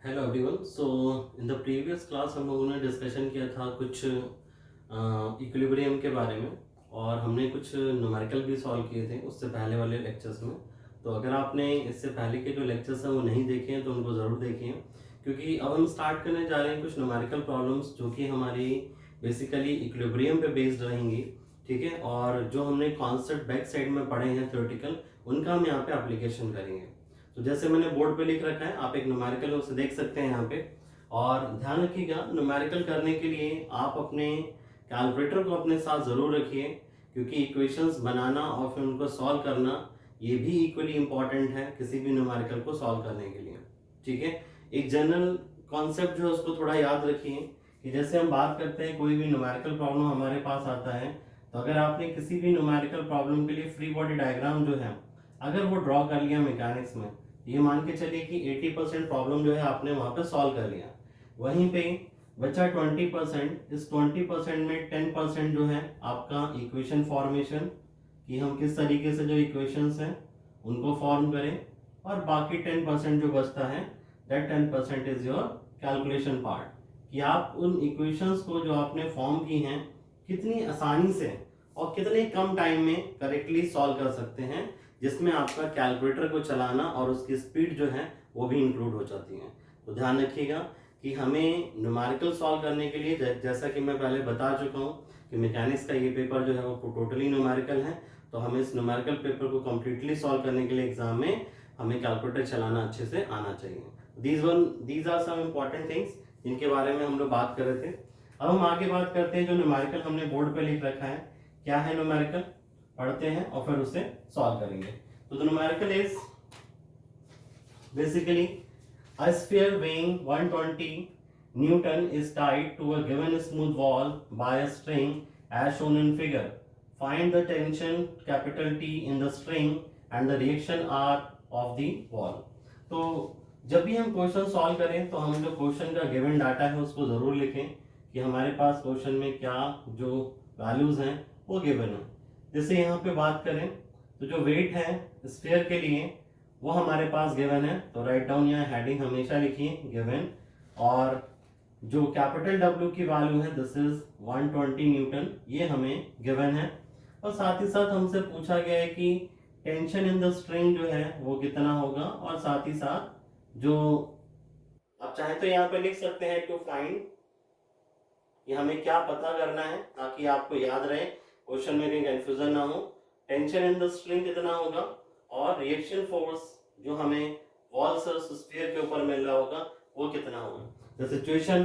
Hello everyone. So in the previous class हम लोगों ने डिस्कशन किया था कुछ इक्विलिब्रियम के बारे में, और हमने कुछ न्यूमेरिकल भी सॉल्व किए थे उससे पहले वाले लेक्चर्स में। तो अगर आपने इससे पहले के जो लेक्चर्स हैं वो नहीं देखे हैं तो उनको ज़रूर देखिए, क्योंकि अब हम स्टार्ट करने जा रहे हैं कुछ न्यूमेरिकल प्रॉब्लम्स जो कि हमारी बेसिकली इक्विलिब्रियम पे बेस्ड रहेंगी। ठीक है, और जो हमने कॉन्सेप्ट बैक साइड में पढ़े हैं थ्योरेटिकल, उनका हम यहाँ पे एप्लीकेशन करेंगे। तो जैसे मैंने बोर्ड पे लिख रखा है, आप एक न्यूमेरिकल उसे देख सकते हैं यहाँ पे। और ध्यान रखिएगा, न्यूमेरिकल करने के लिए आप अपने कैलकुलेटर को अपने साथ ज़रूर रखिए, क्योंकि इक्वेशंस बनाना और फिर उनको सॉल्व करना ये भी इक्वली इम्पॉर्टेंट है किसी भी न्यूमेरिकल को सॉल्व करने के लिए। ठीक है, एक जनरल कॉन्सेप्ट जो है उसको थोड़ा याद रखिए कि जैसे हम बात करते हैं कोई भी न्यूमेरिकल प्रॉब्लम हमारे पास आता है, तो अगर आपने किसी भी न्यूमेरिकल प्रॉब्लम के लिए फ्री बॉडी डायग्राम जो है अगर वो ड्रॉ कर लिया मैकेनिक्स में, ये मान के चलिए कि 80% प्रॉब्लम जो है आपने वहां पे सॉल्व कर लिया। वहीं पे बचा 20%, इस 20% में 10% जो है आपका इक्वेशन फॉर्मेशन, कि हम किस तरीके से जो इक्वेशंस हैं उनको फॉर्म करें, और बाकी 10% जो बचता है that 10% is your calculation part, कि आप उन इक्वेशंस को जो आपने फॉर्म की हैं कितनी आसानी से और कितने कम टाइम में करेक्टली सॉल्व कर सकते हैं, जिसमें आपका कैलकुलेटर को चलाना और उसकी स्पीड जो है वो भी इंक्लूड हो जाती है। तो ध्यान रखिएगा कि हमें न्यूमेरिकल सॉल्व करने के लिए जैसा कि मैं पहले बता चुका हूँ कि मैकेनिक्स का ये पेपर जो है वो टोटली न्यूमेरिकल है। तो हमें इस न्यूमेरिकल पेपर को कम्प्लीटली सॉल्व करने के लिए एग्जाम में हमें कैलकुलेटर चलाना अच्छे से आना चाहिए। These are some important things जिनके बारे में हम लोग बात कर रहे थे। अब हम आगे बात करते हैं जो न्यूमेरिकल हमने बोर्ड पे लिख रखा है। क्या है न्यूमेरिकल, पढ़ते हैं और फिर उसे सॉल्व करेंगे। तो the numerical is basically a sphere weighing 120 Newton is tied to a given smooth wall by a string as shown in figure. Find the tension capital T in the string and the reaction R of the wall. तो जब भी हम question solve करें तो हम जो question का given data है उसको ज़रूर लिखें कि हमारे पास क्वेश्चन में क्या जो वैल्यूज़ हैं वो गिवन है। जैसे यहाँ पे बात करें तो जो वेट है स्फीयर के लिए वो हमारे पास गिवन है, तो राइट डाउन यहाँ हेडिंग हमेशा लिखिए गिवन। और जो कैपिटल W की वैल्यू है दिस इज 120 न्यूटन, ये हमें गिवन है। और साथ ही साथ हमसे पूछा गया है कि टेंशन इन द स्ट्रिंग जो है वो कितना होगा, और साथ ही साथ जो आप चाहें तो यहाँ पे लिख सकते हैं टू फाइंड, कि हमें क्या पता करना है ताकि आपको याद रहे, क्वेश्चन में कहीं कंफ्यूजन ना हो। टेंशन इन द स्ट्रिंग कितना होगा और रिएक्शन फोर्स जो हमें वॉल से स्फीयर के ऊपर मिल रहा होगा वो कितना होगा। The situation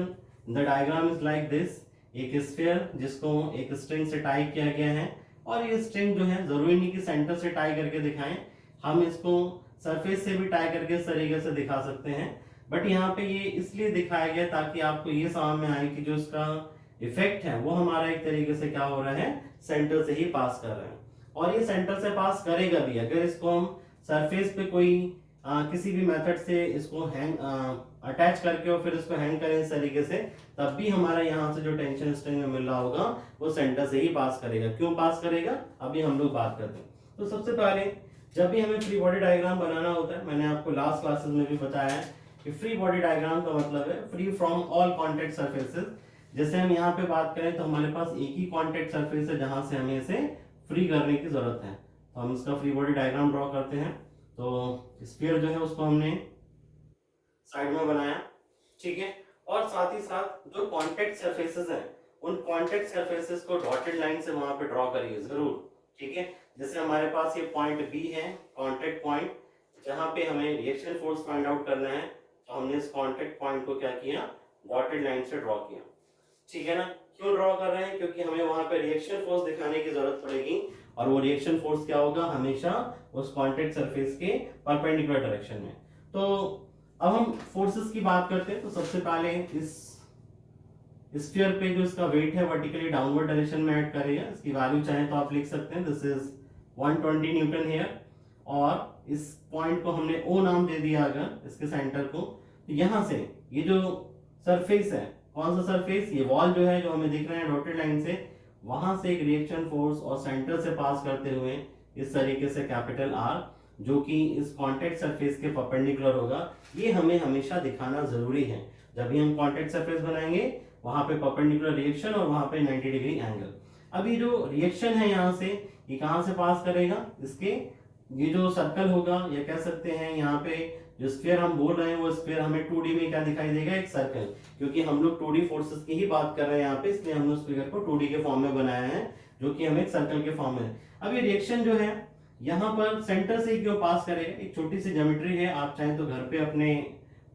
the diagram is like this, एक स्फीयर जिसको एक स्ट्रिंग से टाई किया गया है, और ये स्ट्रिंग जो है जरूरी नहीं कि सेंटर से टाई करके दिखाएं, हम इसको सरफेस से भी टाई करके इस तरीके से दिखा सकते हैं। बट यहाँ पे ये इसलिए दिखाया गया ताकि आपको ये समझ में आए कि जो इसका इफेक्ट है वो हमारा एक तरीके से क्या हो रहा है, सेंटर से ही पास कर रहे हैं। और ये सेंटर से पास करेगा भी अगर इसको हम सरफेस पे कोई किसी भी मेथड से इसको हैंग अटैच करके और फिर इसको हैंग करें इस तरीके से, तब भी हमारा यहाँ से जो टेंशन स्ट्रिंग में मिल रहा होगा वो सेंटर से ही पास करेगा। क्यों पास करेगा अभी हम लोग बात करते हैं। तो सबसे पहले जब भी हमें फ्री बॉडी डायग्राम बनाना होता है, मैंने आपको लास्ट क्लासेस में भी बताया है कि फ्री बॉडी डायग्राम का मतलब है free from all contact surfaces. जैसे हम यहाँ पे बात करें तो हमारे पास एक ही कॉन्टेक्ट सर्फेस है जहां से हमें इसे फ्री करने की जरूरत है, तो हम इसका फ्री बॉडी डायग्राम ड्रॉ करते हैं। तो स्फीयर जो है उसको हमने साइड में बनाया, ठीक है। और साथ ही साथ जो कॉन्टेक्ट सरफेसेस हैं उन कॉन्टेक्ट सरफेसेस को डॉटेड लाइन से वहां पे ड्रॉ करिए जरूर, ठीक है। जैसे हमारे पास ये पॉइंट बी है, कॉन्टेक्ट पॉइंट, जहां पे हमें रिएक्शन फोर्स फाइंड आउट करना है, तो हमने इस कॉन्टेक्ट पॉइंट को क्या किया, डॉटेड लाइन से ड्रॉ किया, ठीक है ना। क्यों ड्रॉ कर रहे हैं, क्योंकि हमें वहां पे रिएक्शन फोर्स दिखाने की जरूरत पड़ेगी, और वो रिएक्शन फोर्स क्या होगा, हमेशा उस कॉन्टेक्ट सरफेस के परपेंडिकुलर डायरेक्शन में। तो अब हम फोर्सेस की बात करते हैं। तो सबसे पहले इस स्फीयर पे जो इसका वेट है वर्टिकली डाउनवर्ड डायरेक्शन में ऐड करेगा। इसकी वैल्यू चाहे तो आप लिख सकते हैं, दिस इज 120 न्यूटन हियर, और इस पॉइंट को हमने ओ नाम दे दिया अगर इसके सेंटर को। तो यहां से ये जो सरफेस है, कौन सा सरफेस, ये वॉल जो है जो हमें दिख रहा है डॉटेड लाइन से, वहां से एक रिएक्शन फोर्स और सेंटर से पास करते हुए इस तरीके से कैपिटल आर जो कि इस कॉन्टैक्ट सरफेस के परपेंडिकुलर होगा, ये हमें हमेशा दिखाना जरूरी है। जब भी हम कॉन्टैक्ट सरफेस बनाएंगे वहां पे परपेंडिकुलर रिएक्शन और वहां पे 90 डिग्री एंगल। अभी जो रिएक्शन है यहाँ से, ये कहाँ से पास करेगा, इसके ये जो सर्कल होगा, या कह सकते हैं यहाँ पे जो स्फीयर हम बोल रहे हैं वो स्फीयर हमें 2D में क्या दिखाई देगा, एक सर्कल। क्योंकि हम लोग 2D फोर्सेस की ही बात कर रहे हैं यहाँ पे, इसलिए हमने उस फिगर को 2D के फॉर्म में बनाया है, जो कि हमें एक सर्कल के फॉर्म में। अब ये रिएक्शन जो है यहाँ पर सेंटर से क्यों पास करेगा, एक छोटी सी ज्योमेट्री है, आप चाहें तो घर पे अपने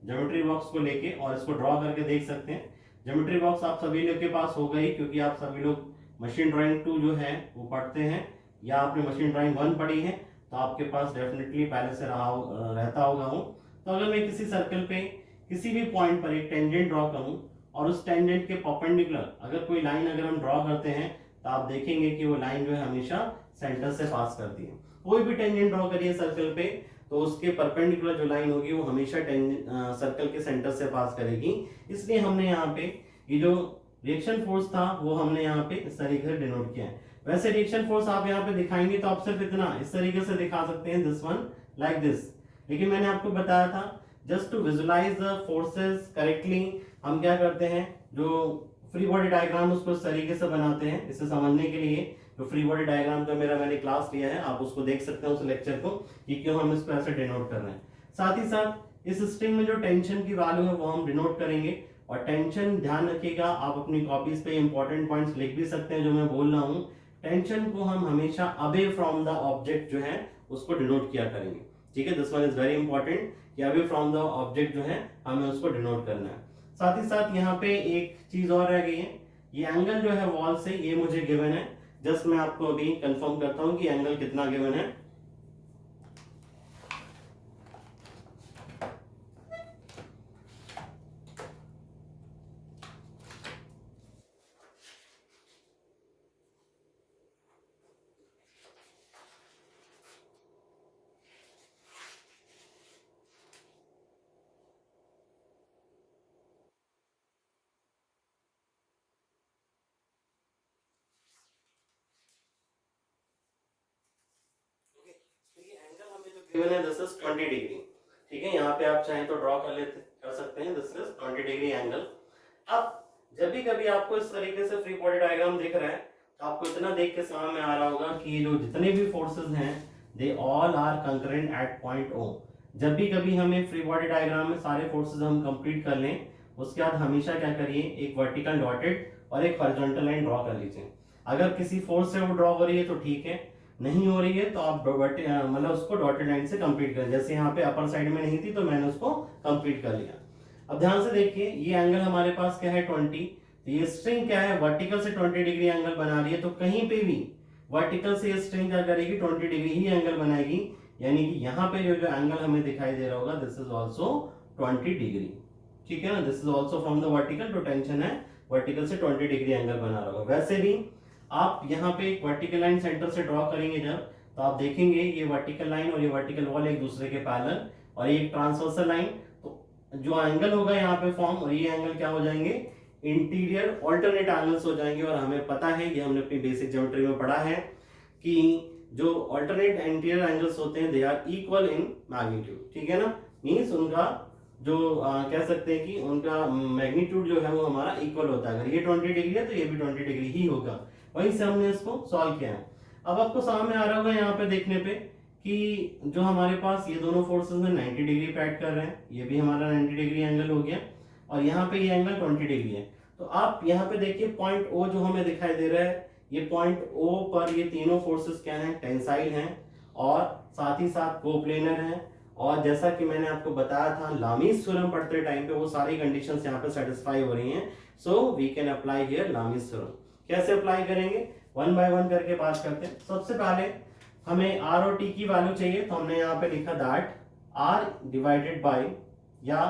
ज्योमेट्री बॉक्स को लेके और इसको ड्रॉ करके देख सकते हैं। ज्योमेट्री बॉक्स आप सभी लोग के पास होगा ही, क्योंकि आप सभी लोग मशीन ड्राइंग 2 जो है वो पढ़ते हैं, या आपने मशीन ड्राइंग 1 पढ़ी है, तो आपके पास डेफिनेटली पहले से रहता होगा वो। तो अगर मैं किसी सर्कल पे किसी भी पॉइंट पर एक टेंजेंट ड्रॉ करूं और उस टेंजेंट के परपेंडिकुलर अगर कोई लाइन अगर हम ड्रॉ करते हैं, तो आप देखेंगे कि वो लाइन जो है हमेशा सेंटर से पास करती है। कोई भी टेंजेंट ड्रॉ करिए सर्कल पे, तो उसके परपेंडिकुलर जो लाइन होगी वो हमेशा सर्कल के सेंटर से पास करेगी। इसलिए हमने यहाँ पे ये जो रिएक्शन फोर्स था वो हमने यहाँ पे इस तरीके से डिनोट किया है। वैसे रिएक्शन फोर्स आप यहाँ पे दिखाएंगे तो आप सिर्फ इतना इस तरीके से दिखा सकते हैं, दिस वन लाइक दिस। लेकिन मैंने आपको बताया था just to visualise the forces correctly हम क्या करते हैं, जो फ्री बॉडी डायग्राम उसको इस तरीके से बनाते हैं। इसे समझने के लिए जो फ्री बॉडी डायग्राम का मैंने क्लास लिया है, आप उसको देख सकते हैं उस लेक्चर को, कि क्यों हम इसको ऐसे डिनोट कर रहे हैं। साथ ही साथ इस स्ट्रिंग में जो टेंशन की वैल्यू है वो हम डिनोट करेंगे। और टेंशन ध्यान रखिएगा, आप अपनी कॉपीज पे इंपॉर्टेंट पॉइंट्स लिख भी सकते हैं जो मैं बोल रहा हूँ। टेंशन को हम हमेशा अवे फ्रॉम द ऑब्जेक्ट जो है उसको डिनोट किया करेंगे, ठीक है। This one is very important कि अवे फ्रॉम द ऑब्जेक्ट जो है हमें उसको डिनोट करना है। साथ ही साथ यहाँ पे एक चीज और रह गई है, ये एंगल जो है वॉल से ये मुझे गिवन है। जस्ट मैं आपको अभी कंफर्म करता हूँ कि एंगल कितना गिवन है। गिवन है दिस इज 20 डिग्री, ठीक है। यहाँ पे आप चाहें तो ड्रॉ कर सकते हैं, दिस इज 20 डिग्री एंगल। अब जब भी कभी आपको इस तरीके से फ्री बॉडी डायग्राम दिख रहा है, तो आपको इतना देख के समझ में आ रहा होगा कि जो जितने भी फोर्सेस हैं they all are concurrent at point O. जब भी कभी हमें फ्री बॉडी डायग्राम में सारे फोर्सेस हम कंप्लीट कर लें, उसके बाद हमेशा क्या करिए, एक वर्टिकल डॉटेड और एक हॉरिजॉन्टल लाइन ड्रॉ कर लीजिए। अगर किसी फोर्स से वो ड्रॉ हो रही है तो ठीक है, नहीं हो रही है तो आप मतलब उसको डॉटेड लाइन से कंप्लीट करें। जैसे यहाँ पे अपर साइड में नहीं थी तो मैंने उसको कंप्लीट कर लिया। अब ध्यान से देखिए, ये एंगल हमारे पास क्या है 20, तो ये स्ट्रिंग क्या है वर्टिकल से 20 डिग्री एंगल बना रही है, तो कहीं पे भी वर्टिकल से ये स्ट्रिंग क्या करेगी 20 डिग्री ही एंगल बनाएगी। यानी कि यहाँ पे जो जो एंगल हमें दिखाई दे रहा होगा दिस इज ऑल्सो 20 डिग्री, ठीक है ना। This is also from the vertical, जो टेंशन है वर्टिकल से 20 डिग्री एंगल बना रहा होगा। वैसे भी आप यहाँ पे एक वर्टिकल लाइन सेंटर से ड्रॉ करेंगे जब, तो आप देखेंगे ये वर्टिकल लाइन और ये वर्टिकल वॉल एक दूसरे के पैरेलल, और ये एक ट्रांसवर्सल लाइन, तो जो एंगल होगा यहाँ पे फॉर्म, और ये एंगल क्या हो जाएंगे, इंटीरियर ऑल्टरनेट एंगल्स हो जाएंगे। और हमें पता है, ये हमने अपनी बेसिक ज्योमेट्री में पढ़ा है कि जो ऑल्टरनेट इंटीरियर एंगल्स होते हैं they are equal in magnitude, ठीक है ना। मीन्स उनका जो कह सकते हैं कि उनका मैग्नीट्यूड जो है वो हमारा इक्वल होता है। अगर ये 20 डिग्री है तो ये भी 20 डिग्री ही होगा। वहीं से हमने इसको सॉल्व किया है। अब आपको सामने आ रहा होगा यहाँ पे देखने पे कि जो हमारे पास ये दोनों फोर्सेस में 90 डिग्री पे ऐड कर रहे हैं, ये भी हमारा 90 डिग्री एंगल हो गया, और यहाँ पे ये एंगल 20 डिग्री है। तो आप यहाँ पे देखिए पॉइंट ओ जो हमें दिखाई दे रहा है, ये पॉइंट ओ पर ये तीनों फोर्सेस क्या हैं, टेंसाइल हैं, और साथ ही साथ कोप्लेनर हैं। और जैसा कि मैंने आपको बताया था लामीज थ्योरम पढ़ते टाइम पे, वो सारी कंडीशंस यहाँ पे सेटिस्फाई हो रही हैं। So we can apply here Lami's theorem. कैसे अप्लाई करेंगे, वन बाय वन करके बात करते हैं। सबसे पहले हमें आर और टी की वैल्यू चाहिए, तो हमने यहाँ पे लिखा दैट आर डिवाइडेड बाय, या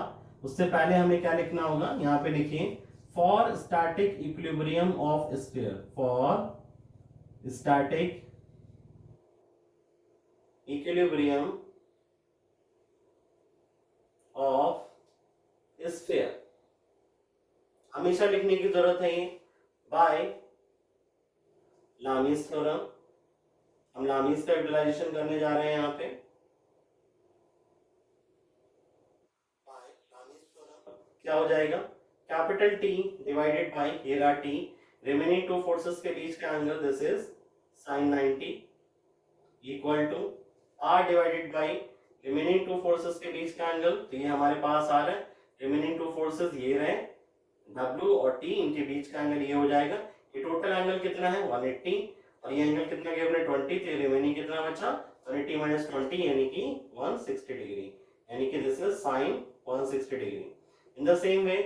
उससे पहले हमें क्या लिखना होगा, यहाँ पे लिखिए for static equilibrium of sphere, for static equilibrium of sphere. हमेशा लिखने की जरूरत है ये बाय लामीज थ्योरम। हम लामीज का यूटिलाइजेशन करने जा रहे हैं यहाँ पे। क्या हो जाएगा, capital T divided by here R T, remaining two forces के बीच का angle this is sine 90 equal to R divided by remaining two forces के बीच का एंगल, तो ये हमारे पास आ रहा है, रिमेनिंग टू फोर्सेस ये रहे W और T, इनके बीच का एंगल ये हो जाएगा। ये टोटल एंगल कितना है 180 और ये एंगल कितना गिवन है 20, तो रिमेनिंग कितना बचा 180 माइनस 20 यानी कि 160 डिग्री, यानी कि this is sign 160 degree. In the same way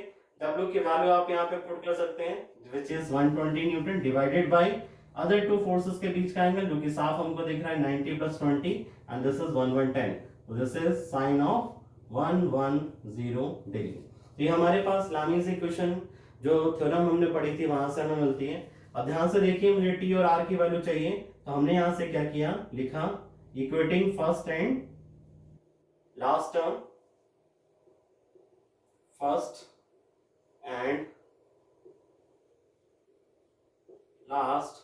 W की वैल्यू आप यहाँ पे पुट कर सकते हैं which is 120 Newton divided by other to forces के बीच का एंगल जो कि साफ हमको दिख रहा है 90 प्लस 20 एंड दिस इज 110, तो this is sign of 110 degree. तो ये हमारे पास लामीज इक्वेशन जो थ्योरम हमने पढ़ी थी वहां से हमें मिलती है। अब ध्यान से देखिए, मुझे टी और आर की वैल्यू चाहिए, तो हमने यहां से क्या किया, लिखा equating first and last term, first and last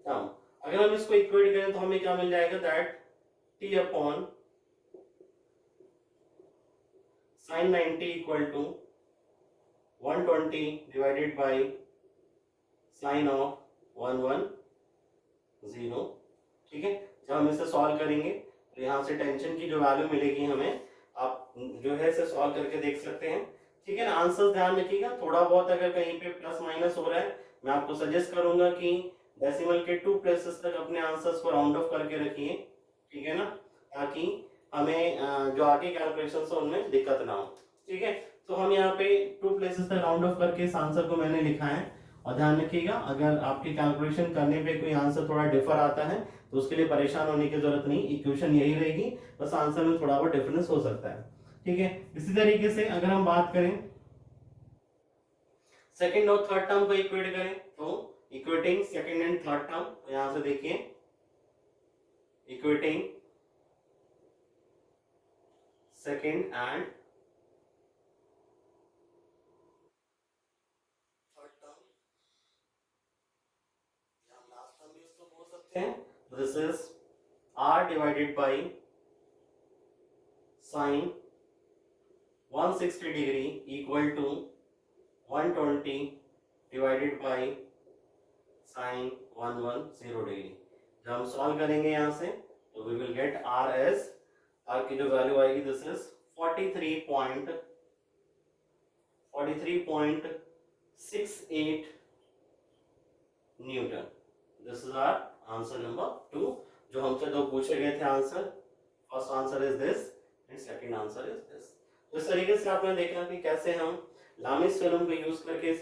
term. अगर हम इसको इक्वेट करें तो हमें क्या मिल जाएगा, that T upon sin 90 equal to 120 divided by sin of 110। ठीक है, जब हम इसे सॉल्व करेंगे तो यहाँ से टेंशन की जो वैल्यू मिलेगी हमें, आप जो है इसे सॉल्व करके देख सकते हैं। ठीक है ना, आंसर ध्यान रखिएगा, थोड़ा बहुत अगर कहीं पे प्लस माइनस हो रहा है मैं आपको सजेस्ट करूंगा कि डेसिमल के 2 प्लेसेस तक अपने आंसर्स को राउंड ऑफ करके रखिए। ठीक है ना, ताकि हमें जो आगे कैलकुलेशन है उनमें दिक्कत ना हो। ठीक है, तो हम यहाँ पे 2 प्लेसेस तक राउंड ऑफ करके इस आंसर को मैंने लिखा है। और ध्यान रखिएगा, अगर आपकी कैलकुलेशन करने पे कोई आंसर थोड़ा डिफर आता है तो उसके लिए परेशान होने की जरूरत नहीं, इक्वेशन यही रहेगी, बस आंसर में थोड़ा बहुत डिफरेंस हो सकता है। ठीक है, इसी तरीके से अगर हम बात करें सेकेंड और थर्ड टर्म को इक्वेट करें, तो equating second and third term, तो यहां से देखिए equating second and third term, या लास्ट टर्म भी इसको बोल सकते हैं, this is r divided by sine 160 degree equal to 120 divided by sine 110 degree. जब हम सॉल्व करेंगे यहाँ से तो we will get r as, r की जो वैल्यू आएगी this is 43.68 newton. This is our answer number 2, जो हमसे दो पूछे गए थे answer. First answer is this and second answer is this. तो इस तरीके से आपने देखा कि कैसे हम लामीज थ्योरम को यूज करके इस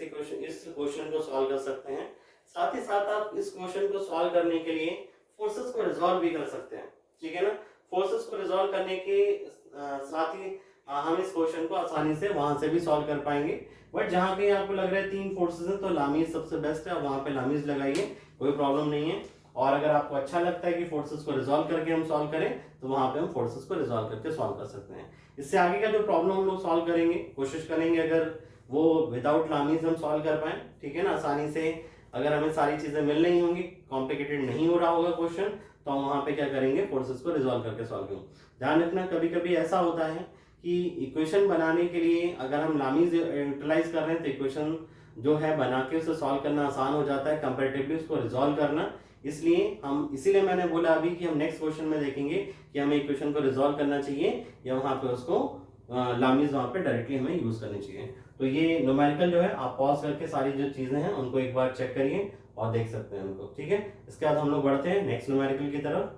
क्वेश्चन को सॉल्व कर सकते हैं। साथ ही साथ आप इस क्वेश्चन को सॉल्व करने के लिए फोर्सेस को रिजॉल्व भी कर सकते हैं। ठीक है ना, फोर्सेस को रिजॉल्व करने के साथ ही हम इस क्वेश्चन को आसानी से वहां से भी सॉल्व कर पाएंगे। बट जहां पे आपको लग रहा है 3 फोर्सेस हैं तो लामीज सबसे बेस्ट है, वहां पे लामीज लगाइए, कोई प्रॉब्लम नहीं है। और अगर आपको अच्छा लगता है कि फोर्सेस को रिजॉल्व करके हम सॉल्व करें तो वहां पे हम फोर्सेस को रिजॉल्व करके सॉल्व कर सकते हैं। इससे आगे का जो प्रॉब्लम हम लोग सॉल्व करेंगे, कोशिश करेंगे अगर वो विदाउट लामीज हम सॉल्व कर पाए। ठीक है ना, आसानी से अगर हमें सारी चीजें मिल रही होंगी, कॉम्प्लिकेटेड नहीं हो रहा होगा क्वेश्चन, तो हम वहां पे क्या करेंगे, फोर्सेस को रिजॉल्व करके सॉल्व करेंगे। ध्यान रखना, कभी कभी ऐसा होता है कि इक्वेशन बनाने के लिए अगर हम लामीज यूटिलाइज कर रहे हैं तो इक्वेशन जो है बना के उसे सॉल्व करना आसान हो जाता है कंपैरेटिवली उसको रिजॉल्व करना। इसीलिए मैंने बोला अभी कि हम नेक्स्ट क्वेश्चन में देखेंगे कि हमें इक्वेशन को रिजॉल्व करना चाहिए या वहां पे उसको लामीज वहां पे डायरेक्टली हमें यूज करनी चाहिए। तो ये न्यूमेरिकल जो है आप पॉज करके सारी जो चीजें हैं उनको एक बार चेक करिए और देख सकते हैं उनको। ठीक है, इसके बाद हम लोग बढ़ते हैं नेक्स्ट न्यूमेरिकल की तरफ।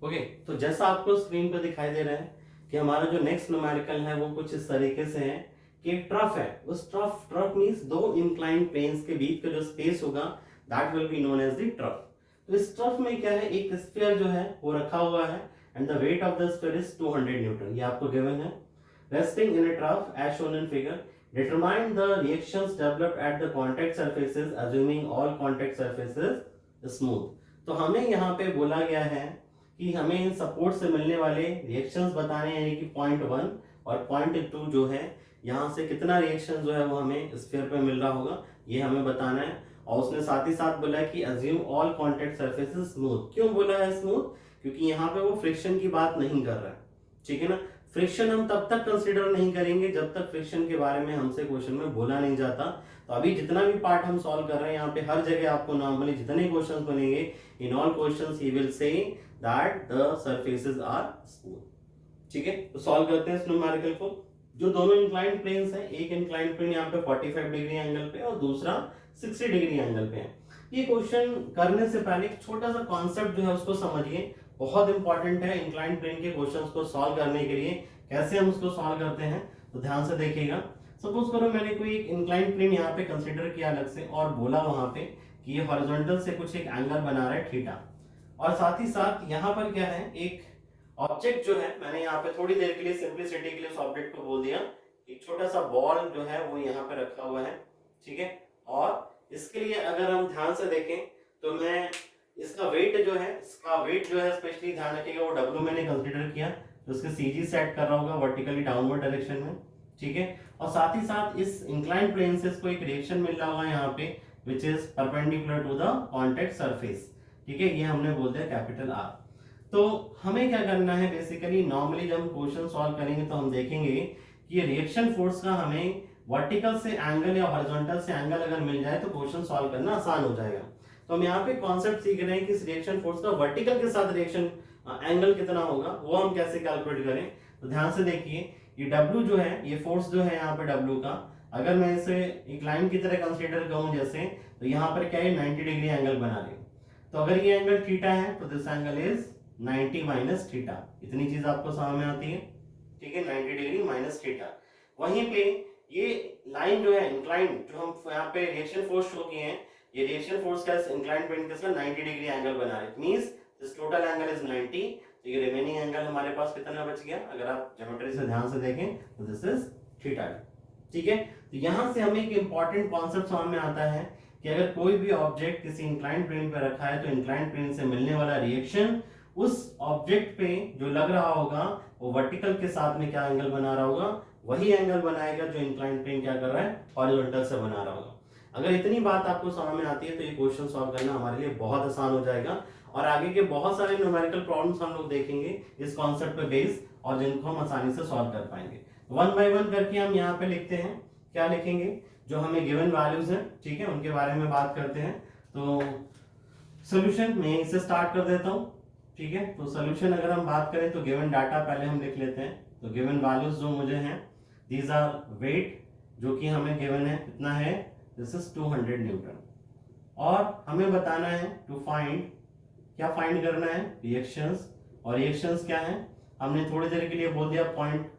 ओके, तो जैसा आपको स्क्रीन पे दिखाई दे रहा है कि हमारा जो नेक्स्ट न्यूमेरिकल है वो कुछ इस तरीके से है कि एक ट्रफ है, उस ट्रफ मींस दो इंक्लाइंड प्लेन्स के बीच का जो स्पेस होगा that will be known as the trough. तो इस टर्फ में क्या है, एक स्फीयर जो है वो रखा हुआ है and the weight of the sphere is 200 newton, ये आपको गिवन है। Resting in a trough as shown in figure, determine the reactions developed at the contact surfaces assuming all contact surfaces smooth. तो हमें यहाँ पे बोला गया है कि हमें इन सपोर्ट से मिलने वाले रिएक्शंस बताने, यानी कि पॉइंट 1 और पॉइंट 2 जो है, यहाँ से कितना रिएक्शन जो है वो हमें स्फीयर पे मिल रहा होगा, ये हमें बताना है। और उसने साथ ही साथ बोला है कि assume all contact surfaces smooth. क्यों बोला है स्मूथ? क्योंकि यहाँ पे वो फ्रिक्शन की बात नहीं कर रहा है, ठीक है ना। फ्रिक्शन हम तब तक कंसीडर नहीं करेंगे जब तक फ्रिक्शन के बारे में हमसे क्वेश्चन में बोला नहीं जाता। तो अभी जितना भी पार्ट हम सॉल्व कर रहे हैं, यहाँ पे हर जगह आपको नॉर्मली जितने क्वेश्चन बनेंगे, इन ऑल क्वेश्चंस ही will say that the surfaces are smooth, ठीक है। तो सॉल्व करते हैं इस न्यूमेरिकल को। जो दोनों इंक्लाइंड प्लेन्स हैं, एक इंक्लाइंड प्लेन यहाँ पे 45 डिग्री एंगल पे और दूसरा 60 डिग्री एंगल पे है। ये क्वेश्चन करने से पहले एक छोटा सा कॉन्सेप्ट जो है उसको समझिए, बहुत इंपॉर्टेंट है इंक्लाइंड प्लेन के क्वेश्चंस को सॉल्व करने के लिए। कैसे हम उसको सॉल्व करते हैं तो ध्यान से देखिएगा। सपोज करो मैंने कोई एक इंक्लाइंड प्लेन यहाँ पे कंसीडर किया अलग से और बोला वहां पे कि ये हॉरिजॉन्टल से कुछ एक एंगल बना रहा है थीटा, और साथ ही साथ यहाँ पर क्या है, एक ऑब्जेक्ट जो है, मैंने यहाँ पे थोड़ी देर के लिए सिंपलिसिटी के लिए उस ऑब्जेक्ट को बोल दिया, एक छोटा सा बॉल जो है वो यहाँ पे रखा हुआ है, ठीक है। और इसके लिए अगर हम ध्यान से देखें तो मैं इसका वेट जो है, स्पेशली ध्यान रखिएगा, वो डब्ल्यू मैंने कंसीडर किया, तो इसके सीजी सेट कर रहा होगा वर्टिकली डाउनवर्ड डायरेक्शन में, ठीक है। और साथ ही साथ इस इंक्लाइंड प्लेन से इसको एक रिएक्शन मिल रहा होगा यहाँ पे which is perpendicular to the contact surface, ठीक है। ये हमने बोल दिया कैपिटल आर। तो हमें क्या करना है, बेसिकली नॉर्मली जब हम क्वेश्चन सॉल्व करेंगे तो हम देखेंगे कि ये रिएक्शन फोर्स का हमें वर्टिकल से एंगल या हॉरिजॉन्टल से एंगल अगर मिल जाए तो क्वेश्चन सॉल्व करना आसान हो जाएगा। तो हम यहाँ पे कॉन्सेप्ट सीख रहे हैं कि इस रिएक्शन फोर्स का वर्टिकल के साथ रिएक्शन एंगल कितना होगा, वो हम कैसे कैलकुलेट करें। तो ध्यान से देखिए, ये W जो है, ये फोर्स जो है यहाँ पे W का, अगर मैं इसे एक लाइन की तरह कंसीडर करूं जैसे, तो यहाँ पर क्या है 90 डिग्री एंगल बना रही हूँ। तो अगर ये एंगल थीटा है तो this angle is 90 minus theta, इतनी चीज आपको समझ में आती है, ठीक है। 90 डिग्री माइनस थीटा। वहीं पे ये लाइन जो है इंक्लाइंड, जो हम यहाँ पे रिएक्शन फोर्स शो किए हैं, ये रिएक्शन फोर्स का इंक्लाइंड प्लेन के साथ 90 डिग्री एंगल बना रहे, means this total angle is 90। तो ये रिमेनिंग एंगल हमारे पास कितना बच गया, अगर आप ज्योमेट्री से ध्यान से देखें तो दिस इज थीटा, ठीक है। तो यहां से हमें एक इंपॉर्टेंट कॉन्सेप्ट समझ में आता है कि अगर कोई भी ऑब्जेक्ट किसी इंक्लाइंड प्लेन पे रखा है तो इंक्लाइंड प्लेन से मिलने वाला रिएक्शन उस ऑब्जेक्ट पे जो लग रहा होगा वो वर्टिकल के साथ में क्या एंगल बना रहा होगा, वही एंगल बनाएगा जो इंक्लाइंड प्लेन क्या कर रहा है, हॉरिजॉन्टल से बना रहा होगा। अगर इतनी बात आपको समझ में आती है तो ये क्वेश्चन सॉल्व करना हमारे लिए बहुत आसान हो जाएगा, और आगे के बहुत सारे न्यूमेरिकल प्रॉब्लम्स हम लोग देखेंगे इस कॉन्सेप्ट पे बेस, और जिनको हम आसानी से सॉल्व कर पाएंगे। वन बाय वन करके हम यहाँ पे लिखते हैं, क्या लिखेंगे, जो हमें गिवन वैल्यूज हैं, ठीक है, उनके बारे में बात करते हैं। तो सोल्यूशन मैं इसे स्टार्ट कर देता हूँ, ठीक है। तो सोल्यूशन अगर हम बात करें तो गिवन डाटा पहले हम लिख लेते हैं। तो गिवन वैल्यूज जो मुझे हैं, दीज आर वेट जो कि हमें गिवन है, कितना है, दिस इज 200 न्यूटन, और हमें बताना है टू फाइंड, क्या फाइंड करना है, रिएक्शंस। और रिएक्शंस क्या है, हमने थोड़ी देर के लिए बोल दिया, पॉइंट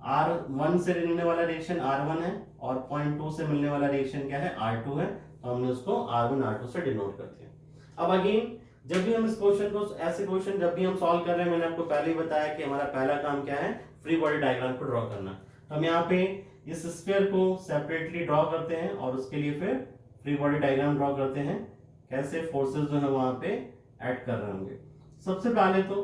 R1 से मिलने वाला रिएक्शन R1 है और पॉइंट 2 से मिलने वाला रिएक्शन क्या है, R2 है। तो हमने उसको R1 R2 से डिनोट करते हैं। अब अगेन जब भी हम इस क्वेश्चन को, ऐसे क्वेश्चन जब भी हम सॉल्व कर रहे हैं, मैंने आपको पहले ही बताया कि हमारा पहला काम क्या है, फ्री बॉडी डायग्राम को ड्रॉ करना। तो हम यहाँ पे इस स्फीयर को सेपरेटली ड्रॉ करते हैं और उसके लिए फिर फ्री बॉडी डायग्राम ड्रॉ करते हैं, कैसे फोर्सेस जो है वहां पे ऐड कर रहे होंगे। सबसे पहले तो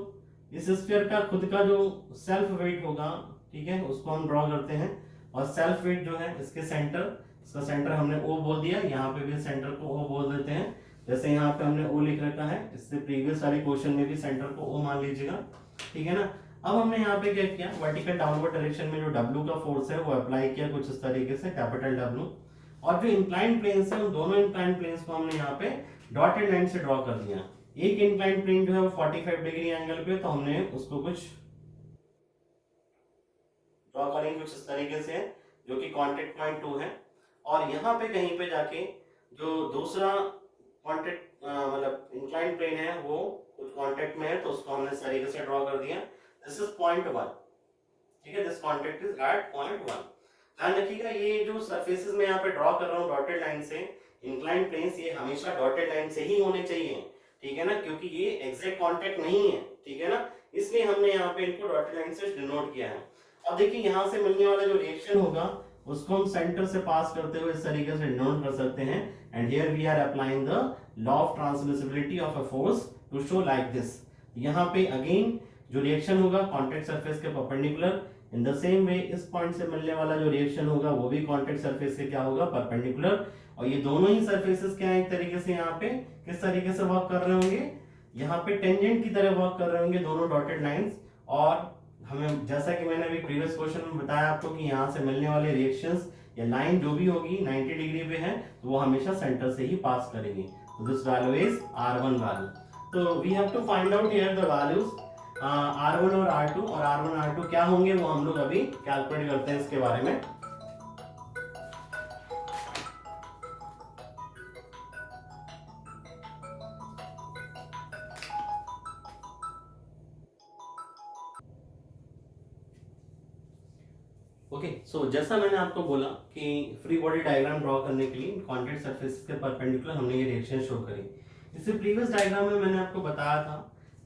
इस स्फीयर का खुद का जो सेल्फ वेट होगा, ठीक है, उसको हम ड्रॉ करते हैं। और सेल्फ वेट जो है इसके सेंटर, इसका सेंटर हमने O बोल दिया, यहाँ पे भी सेंटर को O बोल देते हैं। जैसे यहाँ पे हमने O लिख रखा है, इससे प्रीवियस वाले क्वेश्चन में भी सेंटर को O मान लीजिएगा, ठीक है ना। अब हमने यहाँ पे क्या किया, वर्टिकल डाउनवर्ड डायरेक्शन में जो W का फोर्स है वो अप्लाई किया कुछ इस तरीके से, कैपिटल W। और जो इंक्लाइंड प्लेन्स है, उन दोनों इंक्लाइंड प्लेन्स को हमने यहाँ पे डॉटेड लाइन से ड्रॉ कर दिया। एक इंक्लाइंड प्लेन जो है वो 45 डिग्री एंगल पे, तो हमने उसको कुछ ड्रॉ करेंगे कुछ इस तरीके से, जो कि कांटेक्ट पॉइंट 2 है। और यहाँ पे कहीं पे जाके जो दूसरा कांटेक्ट मतलब इंक्लाइंड प्लेन है वो कुछ कांटेक्ट में है, तो उसको हमने इस तरीके से ड्रॉ कर दिया। दिस इज पॉइंट 1, ठीक है, this contact is at point 1। ध्यान रखिएगा, ये जो सरफेसेस मैं यहाँ पे ड्रॉ कर रहा हूँ डॉटेड लाइन से, इंक्लाइंड प्लेन्स, ये हमेशा डॉटेड लाइन से ही होने चाहिए, ठीक है ना, क्योंकि ये एग्जैक्ट कांटेक्ट नहीं है, ठीक है ना, इसलिए हमने यहाँ पे इनको डॉटेड लाइन से डिनोट किया है। अब देखिए यहाँ से मिलने वाला जो रिएक्शन होगा उसको हम सेंटर से पास करते हुए इस तरीके से डिनोट कर सकते हैं, and here we are applying the law of transmissibility of a force to show like this. यहाँ पे अगेन जो रिएक्शन होगा कॉन्टेक्ट सरफेस के perpendicular, in the same way इस पॉइंट से मिलने वाला जो रिएक्शन होगा वो भी कॉन्टेक्ट सरफेस से क्या होगा, परपेंडिकुलर। और ये दोनों ही सरफेसेस क्या है, एक तरीके से यहाँ पे किस तरीके से वर्क कर रहे होंगे, यहाँ पे टेंजेंट की तरह वर्क कर रहे होंगे दोनों डॉटेड लाइंस। और हमें जैसा कि मैंने अभी प्रीवियस क्वेश्चन में बताया आपको कि यहाँ से मिलने वाले रिएक्शंस या लाइन जो भी होगी 90 डिग्री पे है तो वो हमेशा सेंटर से ही पास करेगी। तो this value is R1 value. तो we have to find out here the values R1 और R2, और R1 R2 क्या होंगे वो हम लोग अभी कैलकुलेट करते हैं इसके बारे में। ओके सो जैसा मैंने आपको बोला कि फ्री बॉडी डायग्राम ड्रॉ करने के लिए कॉन्टेक्ट सरफेस के परपेंडिकुलर हमने ये रिएक्शन शो करी। इससे प्रीवियस डायग्राम में मैंने आपको बताया था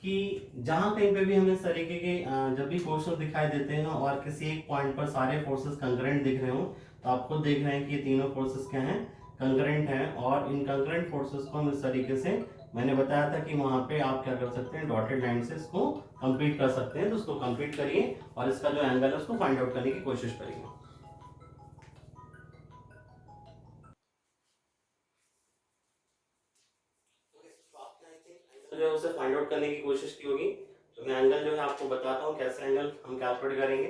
कि जहां कहीं पे भी हमें इस तरीके के जब भी क्वेश्चन दिखाई देते हैं और किसी एक पॉइंट पर सारे फोर्सेस कंकरेंट दिख रहे हो तो आप खुद देख रहे हैं कि ये तीनों फोर्सेस क्या हैं, कंकरेंट हैं। और इन कंकरेंट फोर्सेस को हम इस तरीके से मैंने बताया था कि वहां पे आप क्या कर सकते हैं, डॉटेड लाइन से इसको कंप्लीट कर सकते हैं। तो उसको कंप्लीट करिए और इसका जो एंगल है उसको फाइंड आउट करने की कोशिश करिए। तो जो उसे फाइंड आउट करने की कोशिश की होगी, तो मैं एंगल जो है आपको बताता हूँ कैसे एंगल हम कैलकुलेट करेंगे।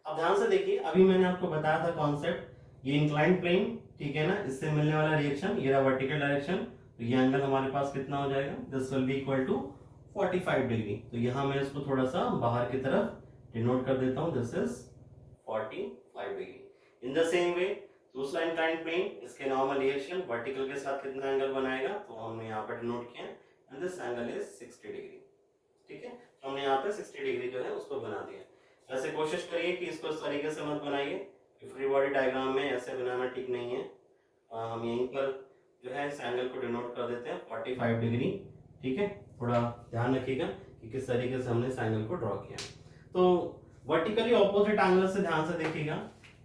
अब ध्यान से देखिए, अभी मैंने आपको बताया था कॉन्सेप्ट, ये इंक्लाइंड प्लेन, ठीक है ना, इससे मिलने वाला रिएक्शन ये रहा वर्टिकल डायरेक्शन, तो ये एंगल हमारे पास कितना हो जाएगा, this will be equal to 45 degree. तो यहाँ मैं इसको थोड़ा सा बाहर की तरफ डिनोट कर देता हूँ, this is 45 degree. In the same वे दूसरा इंक्लाइंड प्लेन, इसके नॉर्मल रिएक्शन वर्टिकल के साथ कितना एंगल बनाएगा, तो हमने यहाँ पर डिनोट किया, and this angle is 60 degree. ठीक है, तो हमने यहाँ पे 60 डिग्री जो है उसको बना दिया। ऐसे कोशिश करिए कि इसको इस तरीके से मत बनाइए, फ्री बॉडी डायग्राम में ऐसे बनाना ठीक नहीं है। हम यहीं पर जो है इस एंगल को डिनोट कर देते हैं 45 डिग्री। ठीक है, थोड़ा ध्यान रखिएगा कि किस तरीके से हमने इस एंगल को ड्रॉ किया। तो वर्टिकली ऑपोजिट एंगल से ध्यान से देखिएगा,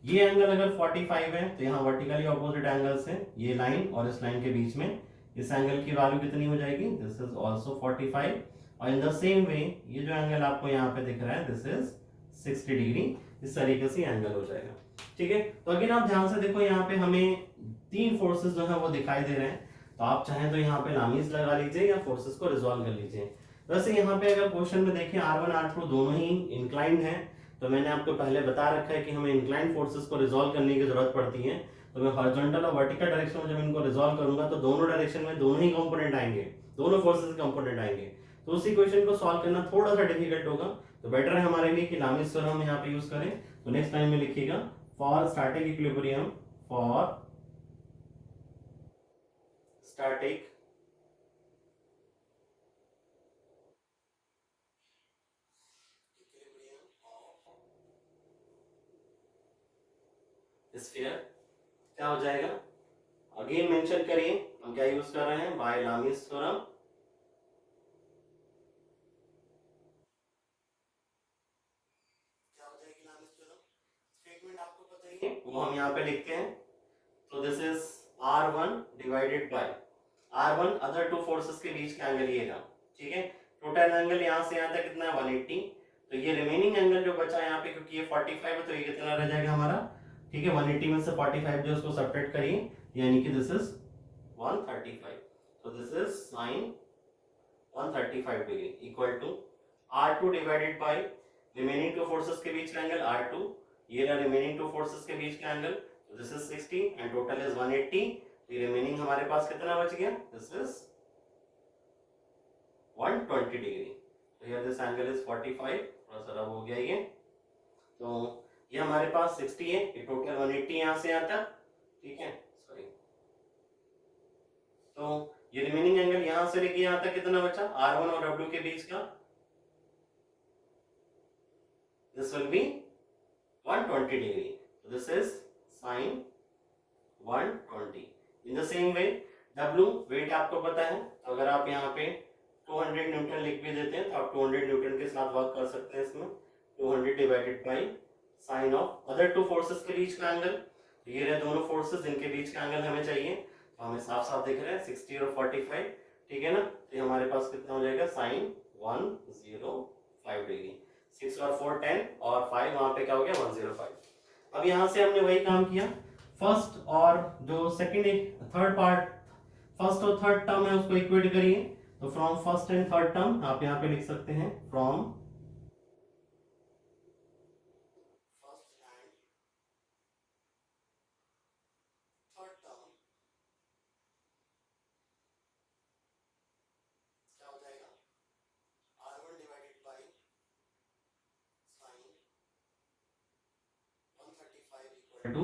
ये एंगल अगर 45 है तो यहाँ वर्टिकली ऑपोजिट एंगल से ये लाइन और इस लाइन के बीच में इस एंगल की वैल्यू कितनी हो जाएगी, दिस इज आल्सो 45। और इन द सेम वे ये जो एंगल आपको यहाँ पे दिख रहा है दिस इज 60 डिग्री, इस तरीके से एंगल हो जाएगा। ठीक है, तो अगर आप ध्यान से देखो यहाँ पे हमें तीन फोर्सेस जो है वो दिखाई दे रहे हैं, तो आप चाहें तो यहाँ पे लामीज लगा लीजिए या फोर्सेस को रिजॉल्व कर लीजिए। वैसे यहाँ पे अगर क्वेश्चन में देखें R1 R2 दोनों ही इंक्लाइंड हैं, तो मैंने आपको पहले बता रखा है कि हमें इंक्लाइंड फोर्सेस को रिजॉल्व करने की जरूरत पड़ती है। तो मैं हॉरिजॉन्टल और वर्टिकल डायरेक्शन में जब इनको रिजॉल्व करूंगा तो दोनों डायरेक्शन में दोनों ही कंपोनेंट आएंगे, दोनों फोर्सेस के कंपोनेंट आएंगे, तो उस इक्वेशन को सॉल्व करना थोड़ा सा डिफिकल्ट होगा। तो बेटर है हमारे लिए कि लामीज थ्योरम हम यहाँ पे यूज करें। तो नेक्स्ट टाइम में लिखिएगा for static equilibrium, for static sphere क्या हो जाएगा, अगेन मेंशन करिए हम क्या यूज कर रहे हैं, बाय लामीज थ्योरम। क्या हो जाएगी लामीज थ्योरम, स्टेटमेंट आपको पता ही है वो हम यहाँ पे लिखते हैं। तो this is R1 divided by R1 other to forces के बीच का एंगल ये रहा। ठीक है, टोटल एंगल यहाँ से यहाँ तक कितना है 180। तो ये रिमेनिंग एंगल जो बचा यहाँ पे, क्योंकि ये 45 है तो ये कितना रह जाएगा हमारा, ठीक है, 180 में से 45 जो उसको सब्ट्रैक्ट करिए, यानी कि दिस इज 135। तो this is sine 135 degree equal to R2 divided by remaining two forces के बीच का एंगल R2, ये रहा रिमेनिंग टू फोर्सेस के बीच का एंगल, तो this is 60 and total is 180। तो रिमेनिंग हमारे पास कितना बच गया, दिस इज 120 डिग्री। तो हियर दिस एंगल इज 45, थोड़ा सा रब हो गया ये। तो ये हमारे पास 60 है, ये टोटल 180 यहाँ से यहाँ तक। ठीक है, सॉरी, तो ये रिमेनिंग एंगल यहाँ से लेके यहाँ तक कितना बचा R1 और W के बीच का, this will be 120 degree. So this is sin 120. In the same way W weight आपको पता है, तो अगर आप यहाँ पे 200 न्यूटन लिख भी देते हैं तो आप 200 न्यूटन के साथ वर्क कर सकते हैं इसमें। 200 divided by sign of other to forces के बीच का एंगल, ये रहे दोनों फोर्सेस जिनके बीच का एंगल हमें चाहिए, तो हमें साफ साफ दिख रहे हैं 60 और 45, ठीक है ना। तो हमारे पास कितना हो जाएगा साइन 105 डिग्री, 6 और 4 10 और 5 वहां पे क्या हो गया 105। अब यहाँ से हमने वही काम किया, फर्स्ट और जो सेकंड थर्ड पार्ट, फर्स्ट और थर्ड टर्म है उसको इक्वेट करिए। तो from first and third term आप यहाँ पे लिख सकते हैं from first and third term क्या हो जाएगा R1 divided by sine 135 equal to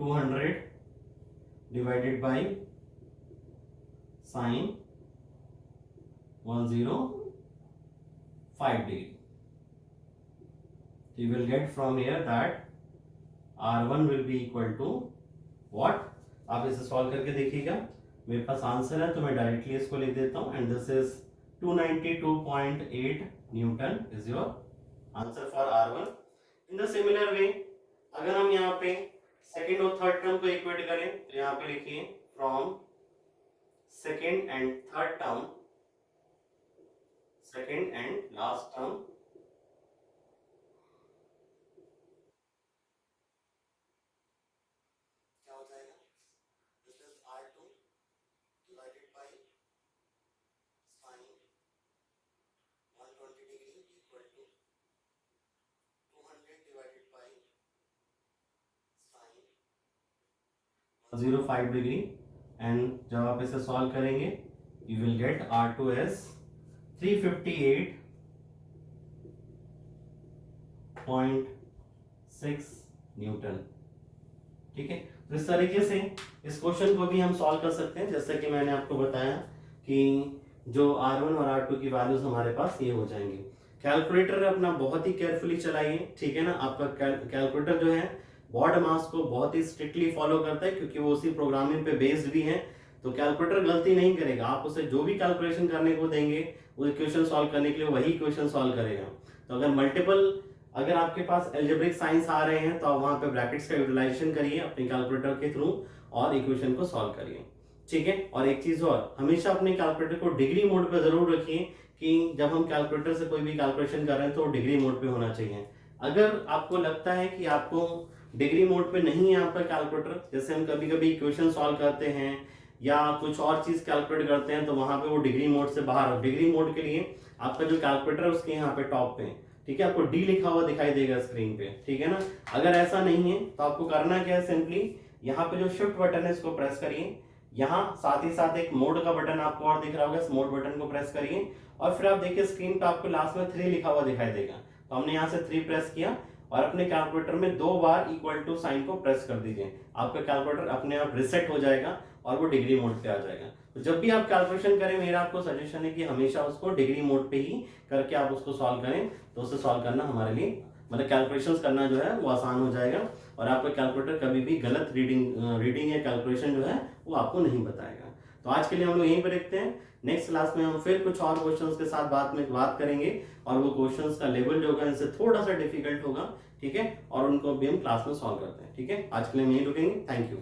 200 divided by sine 105 degree. So you will get from here that R1 will be equal to what? आप इसे सॉल्व करके देखिएगा, मेरे पास आंसर है तो मैं डायरेक्टली इसको लिख देता हूँ and this is 292.8 Newton is your answer for R1। In the similar way अगर हम यहाँ पे सेकेंड और थर्ड टर्म को इक्वेट करें तो यहाँ पे लिखिए from second and third term, second and last term क्या हो जाएगा, this is R2 divided by sine 120 degree equal to 200 divided by sine 105 degree and जब आप इसे सॉल्व करेंगे you will get R2 as 358.6 newton, ठीक है। तो इस तरीके से इस क्वेश्चन को भी हम सॉल्व कर सकते हैं, जैसे कि मैंने आपको बताया कि जो R1 और R2 की वैल्यूज हमारे पास ये हो जाएंगी। कैलकुलेटर अपना बहुत ही केयरफुली चलाइए, ठीक है ना। आपका कैलकुलेटर जो है बोर्ड मास को बहुत ही स्ट्रिक्टली फॉलो करता है क्योंकि वो उसी प्रोग्रामिंग पे बेस्ड भी है, तो कैलकुलेटर गलती नहीं करेगा। आप उसे जो भी कैलकुलेशन करने को देंगे वो इक्वेशन सॉल्व करने के लिए वही इक्वेशन सॉल्व करेगा। तो अगर आपके पास एल्जेब्रिक साइंस आ रहे हैं तो आप वहां पे ब्रैकेट्स का यूटिलाइजेशन करिए अपने कैलकुलेटर के थ्रू और इक्वेशन को सॉल्व करिए, ठीक है। और एक चीज और, हमेशा अपने कैलकुलेटर को डिग्री मोड पे जरूर रखिए कि जब हम कैलकुलेटर से कोई भी कैलकुलेशन कर रहे हैं तो डिग्री मोड पे होना चाहिए। अगर आपको लगता है कि आपको डिग्री मोड पे नहीं है आपका कैलकुलेटर, जैसे हम कभी कभी इक्वेशन सॉल्व करते हैं या कुछ और चीज कैलकुलेट करते हैं तो वहां पे वो डिग्री मोड से बाहर, डिग्री मोड के लिए आपका जो कैलकुलेटर है उसके यहाँ पे टॉप पे, ठीक है, आपको डी लिखा हुआ दिखाई देगा स्क्रीन पे, ठीक है ना। अगर ऐसा नहीं है तो आपको करना क्या है, सिंपली यहाँ पे जो शिफ्ट बटन है इसको प्रेस करिए, यहाँ साथ ही साथ एक मोड का बटन आपको और दिख रहा होगा, इस मोड बटन को प्रेस करिए और फिर आप देखिए स्क्रीन पे आपको लास्ट में 3 लिखा हुआ दिखाई देगा। तो हमने यहाँ से 3 प्रेस किया और अपने कैलकुलेटर में 2 बार इक्वल टू साइन को प्रेस कर दीजिए, आपका कैलकुलेटर अपने आप रिसेट हो जाएगा और वो डिग्री मोड पे आ जाएगा। तो जब भी आप कैलकुलेशन करें मेरा आपको सजेशन है कि हमेशा उसको डिग्री मोड पे ही करके आप उसको सॉल्व करें, तो उससे सॉल्व करना हमारे लिए मतलब कैलकुलेशंस करना जो है वो आसान हो जाएगा और आपका कैलकुलेटर कभी भी गलत रीडिंग या कैलकुलेशन जो है वो आपको नहीं बताएगा। तो आज के लिए हम लोग यहीं पर देखते हैं, नेक्स्ट क्लास में हम फिर कुछ और क्वेश्चंस के साथ बात करेंगे और वो क्वेश्चंस का लेवल जो होगा इनसे थोड़ा सा डिफिकल्ट होगा, ठीक है, और उनको भी हम क्लास में सॉल्व करते हैं, ठीक है। आज के लिए हम यहीं रुकेंगे, थैंक यू।